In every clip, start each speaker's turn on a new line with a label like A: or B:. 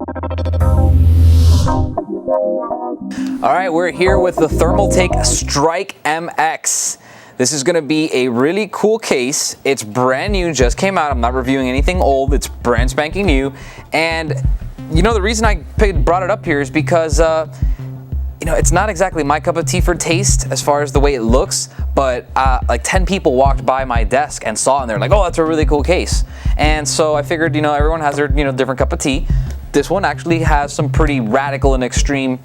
A: All right, we're here with the Thermaltake Strike MX. This is gonna be a really cool case. It's brand new, just came out. I'm not reviewing anything old. It's brand spanking new. And you know, the reason I brought it up here is because you know, it's not exactly my cup of tea for taste as far as the way it looks, but like 10 people walked by my desk and saw it and they're like, oh, that's a really cool case. And so I figured, you know, everyone has their, you know, different cup of tea. This one actually has some pretty radical and extreme,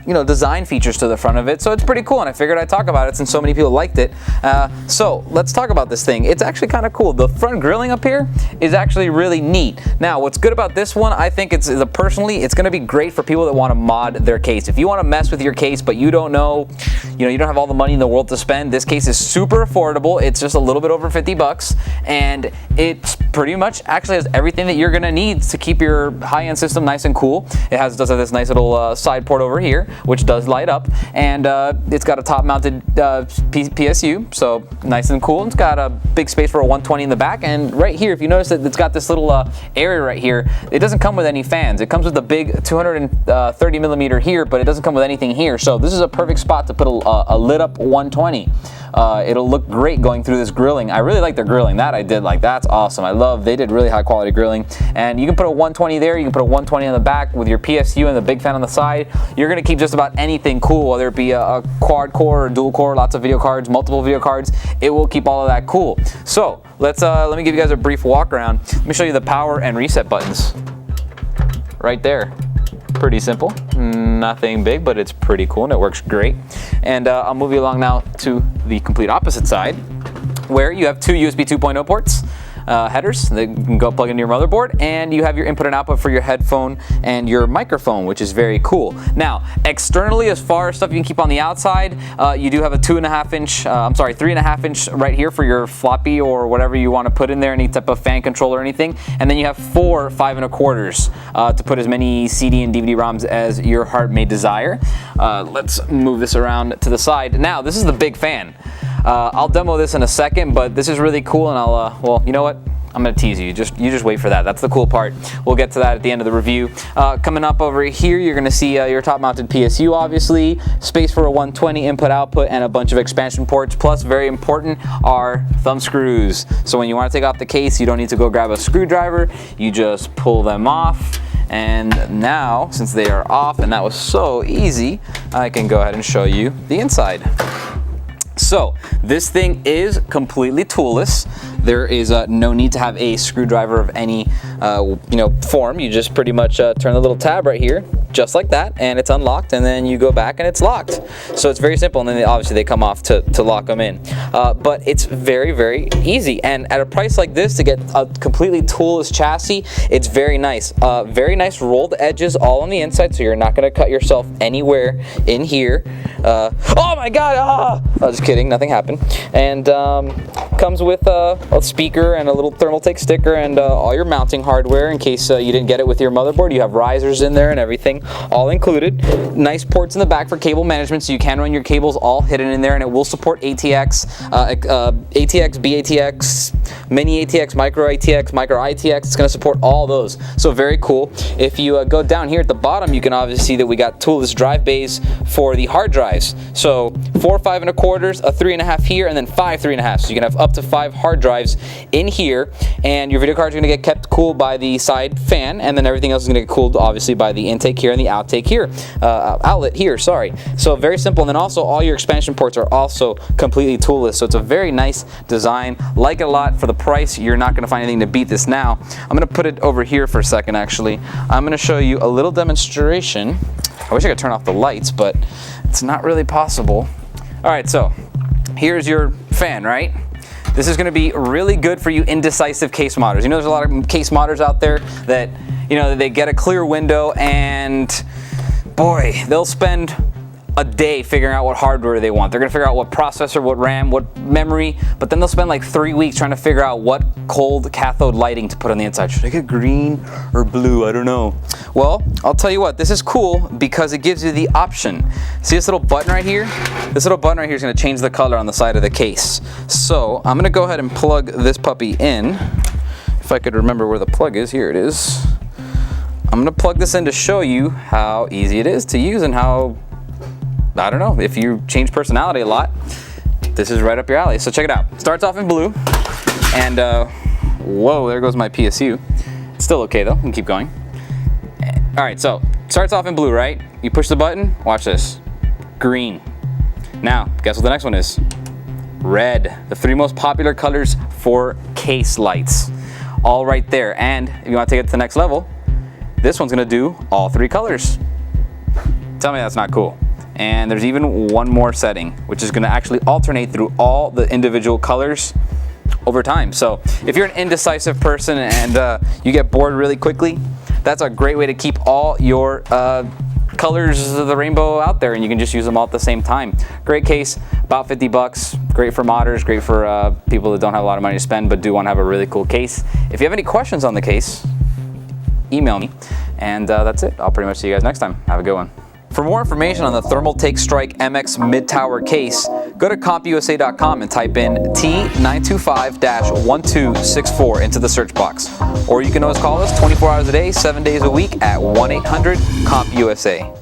A: you know, design features to the front of it, so it's pretty cool, and I figured I'd talk about it since so many people liked it. So let's talk about this thing. It's actually kind of cool. The front grilling up here is actually really neat. Now, what's good about this one, I think personally, it's going to be great for people that want to mod their case. If you want to mess with your case, but you don't know, you know, you don't have all the money in the world to spend, this case is super affordable. It's just a little bit over 50 bucks, and it's pretty much actually has everything that you're going to need to keep your high-end system nice and cool. It does have this nice little side port over here, which does light up, and it's got a top-mounted PSU, so nice and cool. It's got a big space for a 120 in the back, and right here, if you notice that it's got this little area right here, it doesn't come with any fans. It comes with a big 230 millimeter here, but it doesn't come with anything here, so this is a perfect spot to put a lit-up 120. It'll look great going through this grilling. I really like their grilling. That I did like. That's awesome. They did really high quality grilling. And you can put a 120 there. You can put a 120 on the back with your PSU and the big fan on the side. You're going to keep just about anything cool, whether it be a quad core or dual core, lots of video cards, multiple video cards. It will keep all of that cool. So let me give you guys a brief walk around. Let me show you the power and reset buttons right there. Pretty simple, nothing big, but it's pretty cool and it works great. And I'll move you along now to the complete opposite side, where you have two USB 2.0 ports, headers that can go plug into your motherboard, and you have your input and output for your headphone and your microphone, which is very cool. Now, externally, as far as stuff you can keep on the outside, you do have a 3.5 inch right here for your floppy or whatever you want to put in there, any type of fan control or anything. And then you have 4 5.25 to put as many CD and DVD ROMs as your heart may desire. Let's move this around to the side. Now, this is the big fan. I'll demo this in a second, but this is really cool, and well, you know what? I'm gonna tease you. You just wait for that. That's the cool part. We'll get to that at the end of the review. Coming up over here, you're gonna see your top-mounted PSU, obviously, space for a 120 input-output, and a bunch of expansion ports. Plus, very important, are thumb screws. So when you want to take off the case, you don't need to go grab a screwdriver. You just pull them off. And now, since they are off, and that was so easy, I can go ahead and show you the inside. So this thing is completely toolless. There is no need to have a screwdriver of any form. You just pretty much turn the little tab right here, just like that, and it's unlocked, and then you go back and it's locked. So it's very simple, and then obviously they come off to lock them in. But it's very, very easy, and at a price like this, to get a completely toolless chassis, it's very nice. Very nice rolled edges all on the inside, so you're not going to cut yourself anywhere in here. Oh my god! Oh, just kidding, nothing happened. And comes with a speaker and a little Thermaltake sticker and all your mounting hardware in case you didn't get it with your motherboard. You have risers in there and everything, all included. Nice ports in the back for cable management, so you can run your cables all hidden in there, and it will support ATX, ATX, BATX, mini ATX, micro ATX, micro ITX. It's going to support all those, so very cool. If you go down here at the bottom, you can obviously see that we got toolless drive bays for the hard drives. So 4 5.25, a 3.5 here, and then 5 3.5. So you can have up to 5 hard drives in here, and your video cards are going to get kept cool by the side fan, and then everything else is going to get cooled obviously by the intake here and the outtake here, outlet here, sorry. So very simple, and then also all your expansion ports are also completely toolless, so it's a very nice design. Like it a lot. For the price, you're not going to find anything to beat this. Now, I'm going to put it over here for a second actually. I'm going to show you a little demonstration. I wish I could turn off the lights, but it's not really possible. Alright, so here's your fan, right? This is going to be really good for you indecisive case modders. You know, there's a lot of case modders out there that, you know, they get a clear window and boy, they'll spend a day figuring out what hardware they want. They're gonna figure out what processor, what RAM, what memory, but then they'll spend like 3 weeks trying to figure out what cold cathode lighting to put on the inside. Should I get green or blue? I don't know. Well, I'll tell you what, this is cool because it gives you the option. See this little button right here? This little button right here is gonna change the color on the side of the case. So I'm gonna go ahead and plug this puppy in. If I could remember where the plug is, here it is. I'm gonna plug this in to show you how easy it is to use and how, I don't know, if you change personality a lot, this is right up your alley. So check it out. Starts off in blue, and whoa, there goes my PSU. It's still okay though, we can keep going. All right, so starts off in blue, right? You push the button, watch this, green. Now, guess what the next one is? Red. The 3 most popular colors for case lights. All right there, and if you want to take it to the next level, this one's gonna do all 3 colors. Tell me that's not cool. And there's even one more setting, which is gonna actually alternate through all the individual colors over time. So if you're an indecisive person and you get bored really quickly, that's a great way to keep all your colors of the rainbow out there, and you can just use them all at the same time. Great case, about 50 bucks. Great for modders, great for people that don't have a lot of money to spend but do want to have a really cool case. If you have any questions on the case, email me. And that's it. I'll pretty much see you guys next time. Have a good one. For more information on the Thermaltake Strike MX mid-tower case, go to compusa.com and type in T925-1264 into the search box. Or you can always call us 24 hours a day, 7 days a week at 1-800-COMP-USA.